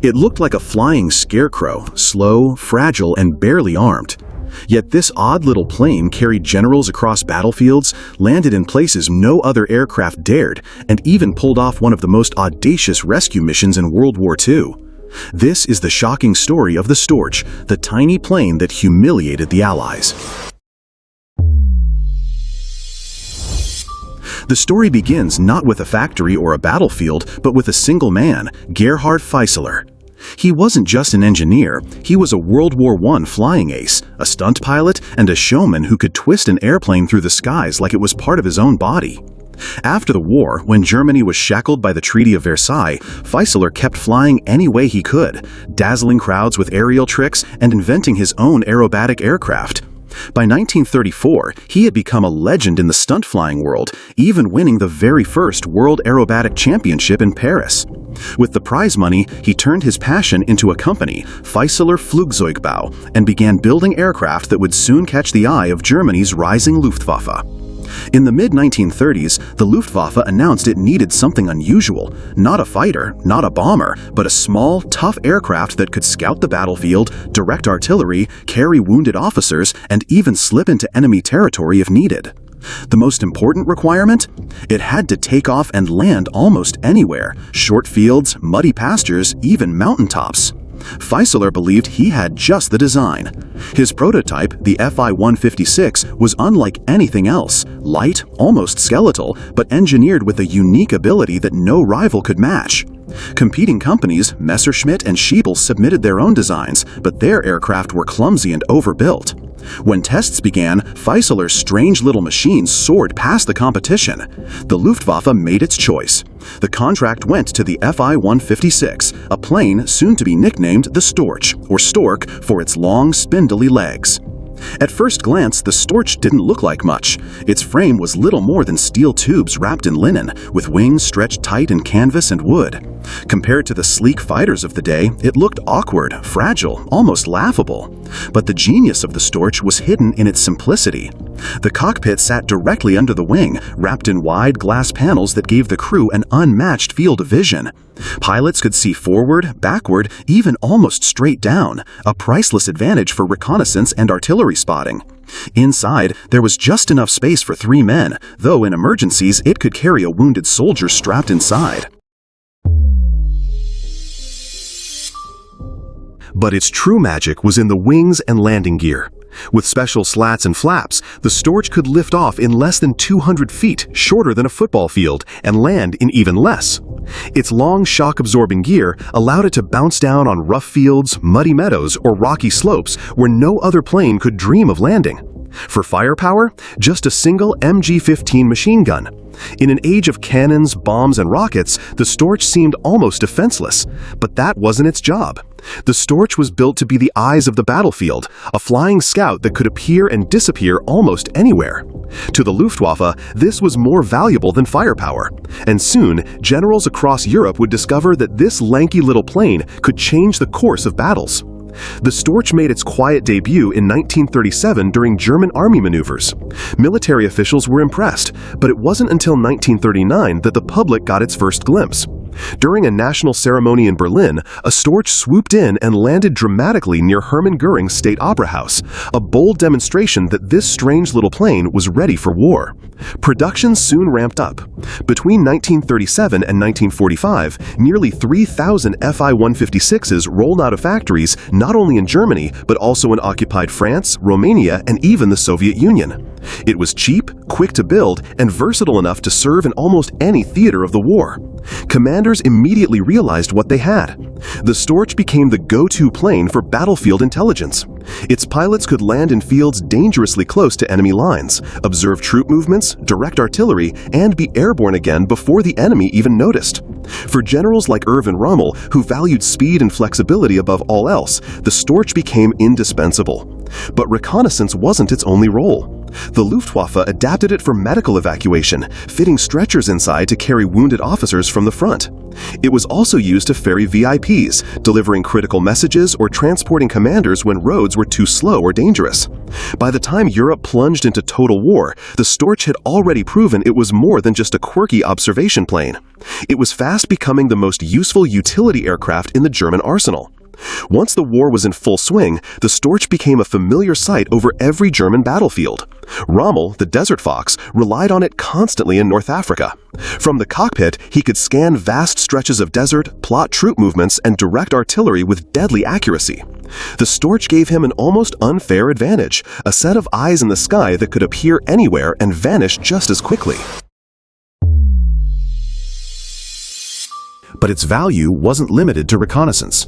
It looked like a flying scarecrow, slow, fragile, and barely armed. Yet this odd little plane carried generals across battlefields, landed in places no other aircraft dared, and even pulled off one of the most audacious rescue missions in World War II. This is the shocking story of the Storch, the tiny plane that humiliated the Allies. The story begins not with a factory or a battlefield, but with a single man, Gerhard Fieseler. He wasn't just an engineer, he was a World War I flying ace, a stunt pilot, and a showman who could twist an airplane through the skies like it was part of his own body. After the war, when Germany was shackled by the Treaty of Versailles, Fieseler kept flying any way he could, dazzling crowds with aerial tricks and inventing his own aerobatic aircraft. By 1934, he had become a legend in the stunt flying world, even winning the very first World Aerobatic Championship in Paris. With the prize money, he turned his passion into a company, Fieseler Flugzeugbau, and began building aircraft that would soon catch the eye of Germany's rising Luftwaffe. In the mid-1930s, the Luftwaffe announced it needed something unusual, not a fighter, not a bomber, but a small, tough aircraft that could scout the battlefield, direct artillery, carry wounded officers, and even slip into enemy territory if needed. The most important requirement? It had to take off and land almost anywhere, short fields, muddy pastures, even mountaintops. Fieseler believed he had just the design. His prototype, the Fi-156, was unlike anything else, light, almost skeletal, but engineered with a unique ability that no rival could match. Competing companies, Messerschmitt and Schiebel, submitted their own designs, but their aircraft were clumsy and overbuilt. When tests began, Fieseler's strange little machine soared past the competition. The Luftwaffe made its choice. The contract went to the Fi-156, a plane soon to be nicknamed the Storch, or Stork, for its long, spindly legs. At first glance, the Storch didn't look like much. Its frame was little more than steel tubes wrapped in linen, with wings stretched tight in canvas and wood. Compared to the sleek fighters of the day, it looked awkward, fragile, almost laughable. But the genius of the Storch was hidden in its simplicity. The cockpit sat directly under the wing, wrapped in wide glass panels that gave the crew an unmatched field of vision. Pilots could see forward, backward, even almost straight down, a priceless advantage for reconnaissance and artillery spotting. Inside, there was just enough space for 3 men, though in emergencies it could carry a wounded soldier strapped inside. But its true magic was in the wings and landing gear. With special slats and flaps, the Storch could lift off in less than 200 feet, shorter than a football field, and land in even less. Its long shock-absorbing gear allowed it to bounce down on rough fields, muddy meadows, or rocky slopes where no other plane could dream of landing. For firepower, just a single MG-15 machine gun. In an age of cannons, bombs, and rockets, the Storch seemed almost defenseless, but that wasn't its job. The Storch was built to be the eyes of the battlefield, a flying scout that could appear and disappear almost anywhere. To the Luftwaffe, this was more valuable than firepower, and soon, generals across Europe would discover that this lanky little plane could change the course of battles. The Storch made its quiet debut in 1937 during German army maneuvers. Military officials were impressed, but it wasn't until 1939 that the public got its first glimpse. During a national ceremony in Berlin, a Storch swooped in and landed dramatically near Hermann Göring's State Opera House, a bold demonstration that this strange little plane was ready for war. Production soon ramped up. Between 1937 and 1945, nearly 3,000 Fi-156s rolled out of factories not only in Germany, but also in occupied France, Romania, and even the Soviet Union. It was cheap, quick to build, and versatile enough to serve in almost any theater of the war. Commanders immediately realized what they had. The Storch became the go-to plane for battlefield intelligence. Its pilots could land in fields dangerously close to enemy lines, observe troop movements, direct artillery, and be airborne again before the enemy even noticed. For generals like Erwin Rommel, who valued speed and flexibility above all else, the Storch became indispensable. But reconnaissance wasn't its only role. The Luftwaffe adapted it for medical evacuation, fitting stretchers inside to carry wounded officers from the front. It was also used to ferry VIPs, delivering critical messages or transporting commanders when roads were too slow or dangerous. By the time Europe plunged into total war, the Storch had already proven it was more than just a quirky observation plane. It was fast becoming the most useful utility aircraft in the German arsenal. Once the war was in full swing, the Storch became a familiar sight over every German battlefield. Rommel, the desert fox, relied on it constantly in North Africa. From the cockpit, he could scan vast stretches of desert, plot troop movements, and direct artillery with deadly accuracy. The Storch gave him an almost unfair advantage, a set of eyes in the sky that could appear anywhere and vanish just as quickly. But its value wasn't limited to reconnaissance.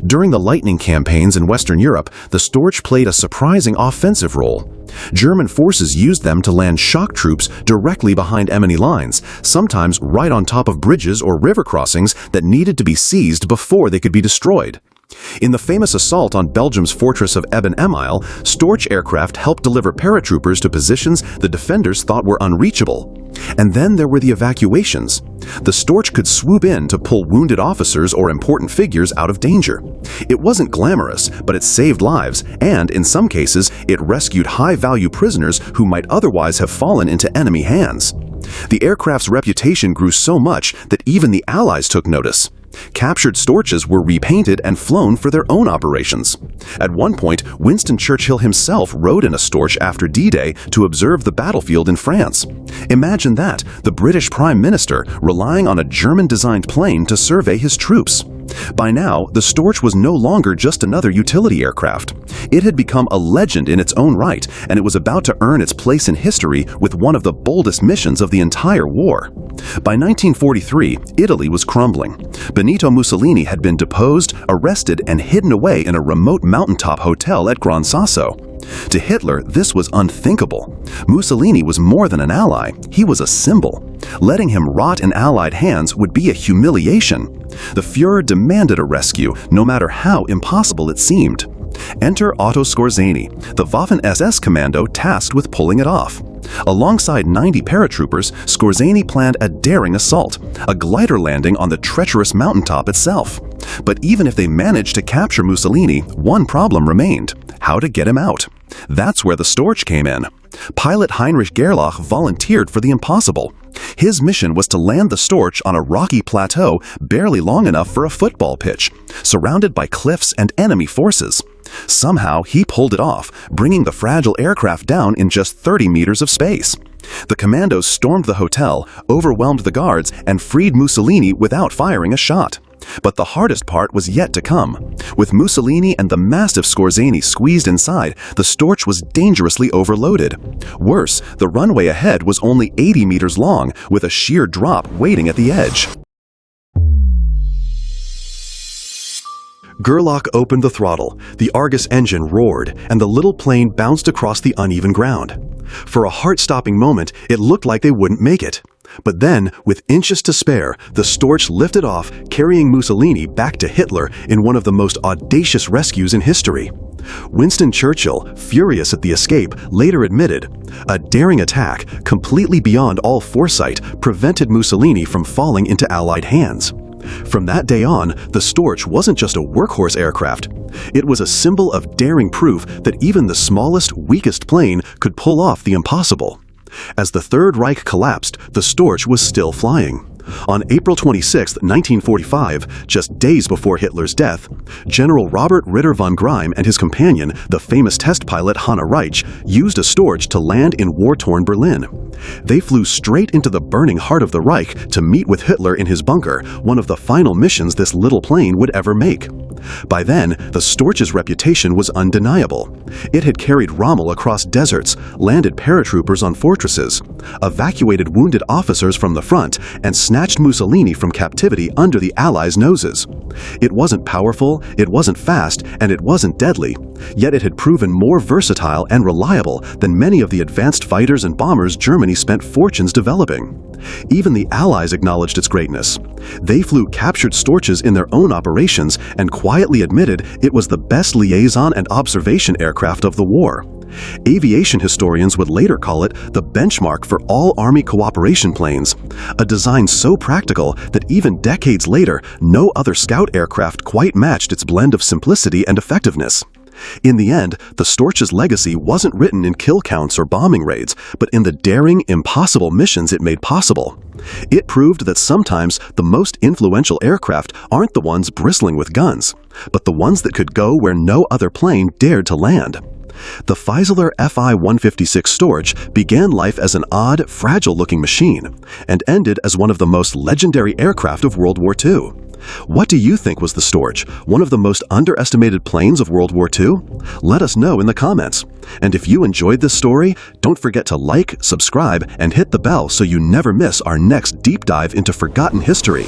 During the lightning campaigns in Western Europe, the Storch played a surprising offensive role. German forces used them to land shock troops directly behind enemy lines, sometimes right on top of bridges or river crossings that needed to be seized before they could be destroyed. In the famous assault on Belgium's fortress of Eben-Emael, Storch aircraft helped deliver paratroopers to positions the defenders thought were unreachable. And then there were the evacuations. The Storch could swoop in to pull wounded officers or important figures out of danger. It wasn't glamorous, but it saved lives, and in some cases, it rescued high-value prisoners who might otherwise have fallen into enemy hands. The aircraft's reputation grew so much that even the Allies took notice. Captured Storches were repainted and flown for their own operations. At one point, Winston Churchill himself rode in a Storch after D-Day to observe the battlefield in France. Imagine that, the British Prime Minister relying on a German-designed plane to survey his troops. By now, the Storch was no longer just another utility aircraft. It had become a legend in its own right, and it was about to earn its place in history with one of the boldest missions of the entire war. By 1943, Italy was crumbling. Benito Mussolini had been deposed, arrested, and hidden away in a remote mountaintop hotel at Gran Sasso. To Hitler, this was unthinkable. Mussolini was more than an ally, he was a symbol. Letting him rot in Allied hands would be a humiliation. The Führer demanded a rescue, no matter how impossible it seemed. Enter Otto Skorzeny, the Waffen-SS commando tasked with pulling it off. Alongside 90 paratroopers, Skorzeny planned a daring assault, a glider landing on the treacherous mountaintop itself. But even if they managed to capture Mussolini, one problem remained: how to get him out. That's where the Storch came in. Pilot Heinrich Gerlach volunteered for the impossible. His mission was to land the Storch on a rocky plateau barely long enough for a football pitch, surrounded by cliffs and enemy forces. Somehow, he pulled it off, bringing the fragile aircraft down in just 30 meters of space. The commandos stormed the hotel, overwhelmed the guards, and freed Mussolini without firing a shot. But the hardest part was yet to come. With Mussolini and the massive Skorzeny squeezed inside, the Storch was dangerously overloaded. Worse, the runway ahead was only 80 meters long, with a sheer drop waiting at the edge. Gerlach opened the throttle, the Argus engine roared, and the little plane bounced across the uneven ground. For a heart-stopping moment, it looked like they wouldn't make it. But then, with inches to spare, the Storch lifted off, carrying Mussolini back to Hitler in one of the most audacious rescues in history. Winston Churchill, furious at the escape, later admitted, "A daring attack, completely beyond all foresight, prevented Mussolini from falling into Allied hands." From that day on, the Storch wasn't just a workhorse aircraft. It was a symbol of daring proof that even the smallest, weakest plane could pull off the impossible. As the Third Reich collapsed, the Storch was still flying. On April 26, 1945, just days before Hitler's death, General Robert Ritter von Greim and his companion, the famous test pilot Hanne Reich, used a Storch to land in war-torn Berlin. They flew straight into the burning heart of the Reich to meet with Hitler in his bunker, one of the final missions this little plane would ever make. By then, the Storch's reputation was undeniable. It had carried Rommel across deserts, landed paratroopers on fortresses, evacuated wounded officers from the front, and snatched Mussolini from captivity under the Allies' noses. It wasn't powerful, it wasn't fast, and it wasn't deadly. Yet it had proven more versatile and reliable than many of the advanced fighters and bombers Germany spent fortunes developing. Even the Allies acknowledged its greatness. They flew captured Storches in their own operations and quietly admitted it was the best liaison and observation aircraft of the war. Aviation historians would later call it the benchmark for all Army cooperation planes, a design so practical that even decades later, no other scout aircraft quite matched its blend of simplicity and effectiveness. In the end, the Storch's legacy wasn't written in kill counts or bombing raids, but in the daring, impossible missions it made possible. It proved that sometimes the most influential aircraft aren't the ones bristling with guns, but the ones that could go where no other plane dared to land. The Fieseler Fi-156 Storch began life as an odd, fragile-looking machine, and ended as one of the most legendary aircraft of World War II. What do you think was the Storch, one of the most underestimated planes of World War II? Let us know in the comments. And if you enjoyed this story, don't forget to like, subscribe, and hit the bell so you never miss our next deep dive into forgotten history.